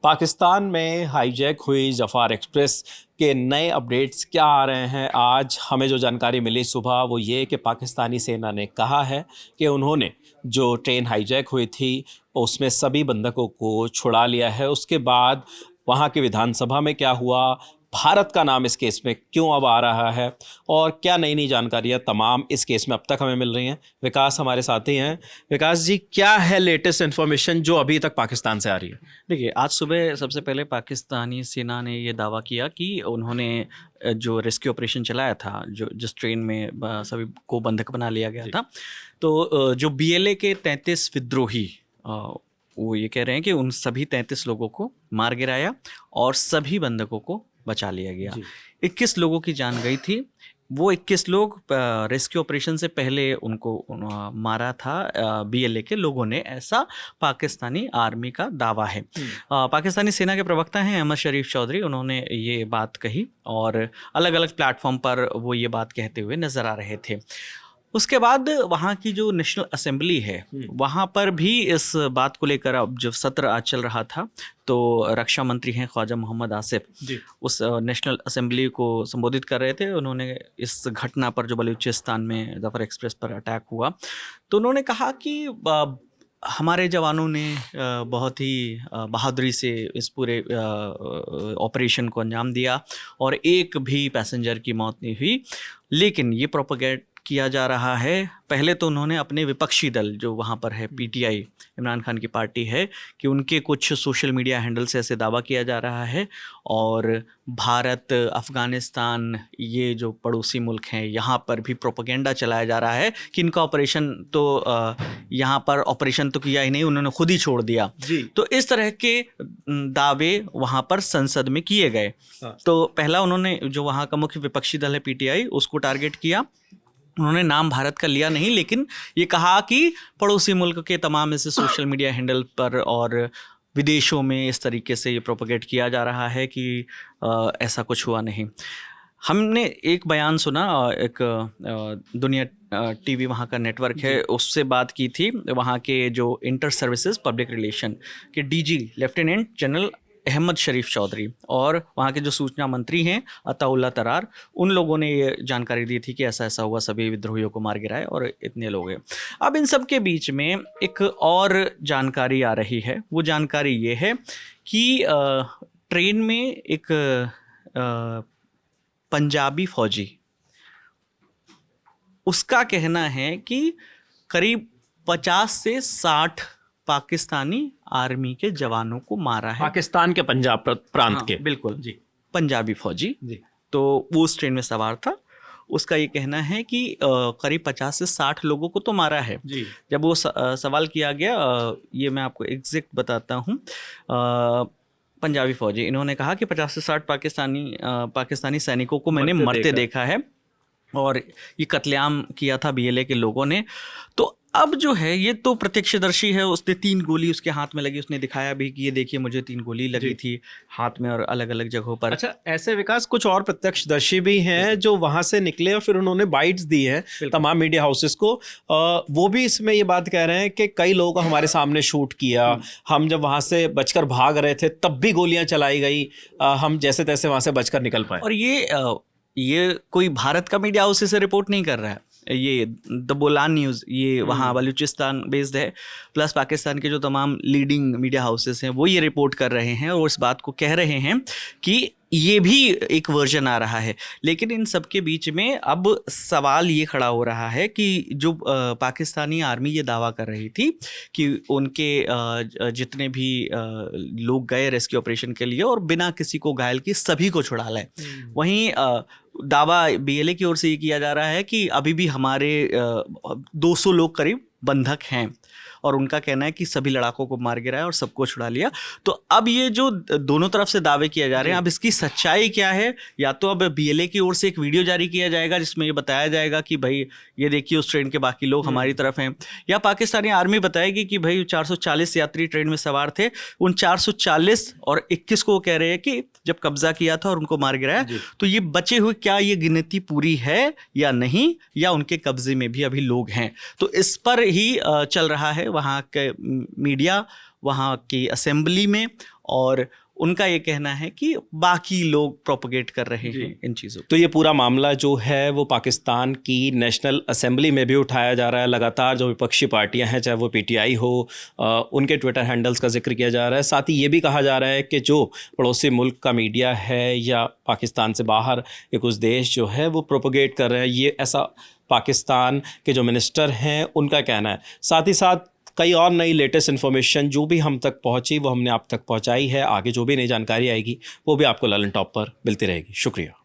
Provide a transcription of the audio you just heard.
पाकिस्तान में हाईजैक हुई जफ़ार एक्सप्रेस के नए अपडेट्स क्या आ रहे हैं। आज हमें जो जानकारी मिली सुबह वो ये कि पाकिस्तानी सेना ने कहा है कि उन्होंने जो ट्रेन हाईजैक हुई थी उसमें सभी बंधकों को छुड़ा लिया है। उसके बाद वहाँ की विधानसभा में क्या हुआ, भारत का नाम इस केस में क्यों अब आ रहा है और क्या नई नई जानकारियाँ तमाम इस केस में अब तक हमें मिल रही हैं। विकास हमारे साथी हैं। विकास जी, क्या है लेटेस्ट इन्फॉर्मेशन जो अभी तक पाकिस्तान से आ रही है? देखिए, आज सुबह सबसे पहले पाकिस्तानी सेना ने ये दावा किया कि उन्होंने जो रेस्क्यू ऑपरेशन चलाया था, जो जिस ट्रेन में सभी को बंधक बना लिया गया था, तो जो बीएलए के 33 विद्रोही वो ये कह रहे हैं कि उन सभी 33 लोगों को मार गिराया और सभी बंधकों को बचा लिया गया। 21 लोगों की जान गई थी। वो 21 लोग रेस्क्यू ऑपरेशन से पहले उनको मारा था बीएलए के लोगों ने, ऐसा पाकिस्तानी आर्मी का दावा है। पाकिस्तानी सेना के प्रवक्ता हैं अहमद शरीफ चौधरी, उन्होंने ये बात कही और अलग अलग प्लेटफॉर्म पर वो ये बात कहते हुए नज़र आ रहे थे। उसके बाद वहाँ की जो नेशनल असेंबली है वहाँ पर भी इस बात को लेकर, अब जब सत्र आज चल रहा था तो रक्षा मंत्री हैं ख्वाजा मोहम्मद आसिफ उस नेशनल असेंबली को संबोधित कर रहे थे। उन्होंने इस घटना पर, जो बलूचिस्तान में जफर एक्सप्रेस पर अटैक हुआ, तो उन्होंने कहा कि हमारे जवानों ने बहुत ही बहादुरी से इस पूरे ऑपरेशन को अंजाम दिया और एक भी पैसेंजर की मौत नहीं हुई। लेकिन ये प्रोपेगेट किया जा रहा है। पहले तो उन्होंने अपने विपक्षी दल जो वहाँ पर है, पीटीआई, इमरान खान की पार्टी है, कि उनके कुछ सोशल मीडिया हैंडल से ऐसे दावा किया जा रहा है और भारत, अफ़गानिस्तान, ये जो पड़ोसी मुल्क हैं, यहाँ पर भी प्रोपेगेंडा चलाया जा रहा है कि इनका ऑपरेशन तो यहाँ पर ऑपरेशन तो किया ही नहीं, उन्होंने खुद ही छोड़ दिया। तो इस तरह के दावे वहाँ पर संसद में किए गए। तो पहला उन्होंने, जो वहाँ का मुख्य विपक्षी दल है पीटीआई, उसको टारगेट किया। उन्होंने नाम भारत का लिया नहीं, लेकिन ये कहा कि पड़ोसी मुल्क के तमाम ऐसे सोशल मीडिया हैंडल पर और विदेशों में इस तरीके से ये प्रोपेगेट किया जा रहा है कि ऐसा कुछ हुआ नहीं। हमने एक बयान सुना, एक दुनिया टीवी वहाँ का नेटवर्क है, उससे बात की थी वहाँ के जो इंटर सर्विसेज पब्लिक रिलेशन के डीजी लेफ्टिनेंट जनरल अहमद शरीफ चौधरी और वहाँ के जो सूचना मंत्री हैं अताउल्ला तरार, उन लोगों ने ये जानकारी दी थी कि ऐसा ऐसा हुआ, सभी विद्रोहियों को मार गिराए और इतने लोग हैं। अब इन सब के बीच में एक और जानकारी आ रही है। वो जानकारी ये है कि ट्रेन में एक पंजाबी फौजी, उसका कहना है कि करीब 50 से 60 पाकिस्तानी आर्मी के जवानों को मारा है। पाकिस्तान के पंजाब प्रांत के, बिल्कुल जी, पंजाबी फौजी तो वो उस ट्रेन में सवार था। उसका ये कहना है कि करीब 50 से 60 लोगों को तो मारा है। जब वो सवाल किया गया, ये मैं आपको एग्जैक्ट बताता हूँ, पंजाबी फौजी इन्होंने कहा कि 50 से 60 पाकिस्तानी सैनिकों को मैंने मरते देखा है और ये कत्लेआम किया था बीएलए के लोगों ने। तो अब जो है, ये तो प्रत्यक्षदर्शी है, उसने 3 गोली उसके हाथ में लगी, उसने दिखाया भी कि ये देखिए मुझे 3 गोली लगी थी हाथ में और अलग अलग जगहों पर। अच्छा, ऐसे विकास कुछ और प्रत्यक्षदर्शी भी हैं जो वहां से निकले और फिर उन्होंने बाइट्स दी हैं तमाम मीडिया हाउसेस को। वो भी इसमें ये बात कह रहे हैं कि कई लोगों को हमारे सामने शूट किया, हम जब वहां से बचकर भाग रहे थे तब भी गोलियां चलाई गई, हम जैसे तैसे वहां से बचकर निकल पाए। और ये कोई भारत का मीडिया हाउस से रिपोर्ट नहीं कर रहा है, ये द बोलान न्यूज़, ये वहाँ बलूचिस्तान बेस्ड है, प्लस पाकिस्तान के जो तमाम लीडिंग मीडिया हाउसेस हैं वो ये रिपोर्ट कर रहे हैं और इस बात को कह रहे हैं कि ये भी एक वर्जन आ रहा है। लेकिन इन सब के बीच में अब सवाल ये खड़ा हो रहा है कि जो पाकिस्तानी आर्मी ये दावा कर रही थी कि उनके जितने भी लोग गए रेस्क्यू ऑपरेशन के लिए और बिना किसी को घायल किए सभी को छुड़ा लाए, वहीं दावा बीएलए की ओर से ये किया जा रहा है कि अभी भी हमारे 200 लोग करीब बंधक हैं और उनका कहना है कि सभी लड़ाकों को मार गिराया और सबको छुड़ा लिया। तो अब ये जो दोनों तरफ से दावे किए जा रहे हैं, अब इसकी सच्चाई क्या है? या तो अब बीएलए की ओर से एक वीडियो जारी किया जाएगा जिसमें ये बताया जाएगा कि भाई ये देखिए उस ट्रेन के बाकी लोग हमारी तरफ हैं, या पाकिस्तानी आर्मी बताएगी कि भाई 440 यात्री ट्रेन में सवार थे, उन 440 और 21 को वो कह रहे हैं कि जब कब्जा किया था और उनको मार गिराया, तो ये बचे हुए, क्या ये गिनती पूरी है या नहीं, या उनके कब्जे में भी अभी लोग हैं? तो इस पर ही चल रहा है वहाँ के मीडिया, वहाँ की असेंबली में और उनका ये कहना है कि बाकी लोग प्रोपोगेट कर रहे हैं इन चीज़ों को। तो ये पूरा मामला जो है वो पाकिस्तान की नेशनल असेंबली में भी उठाया जा रहा है। लगातार जो विपक्षी पार्टियां हैं, चाहे वो पीटीआई हो, उनके ट्विटर हैंडल्स का जिक्र किया जा रहा है। साथ ही ये भी कहा जा रहा है कि जो पड़ोसी मुल्क का मीडिया है या पाकिस्तान से बाहर के कुछ देश जो है वो प्रोपोगेट कर रहे हैं, ये ऐसा पाकिस्तान के जो मिनिस्टर हैं उनका कहना है। साथ ही साथ कई और नई लेटेस्ट इन्फॉर्मेशन जो भी हम तक पहुंची वो हमने आप तक पहुंचाई है। आगे जो भी नई जानकारी आएगी वो भी आपको ललन टॉप पर मिलती रहेगी। शुक्रिया।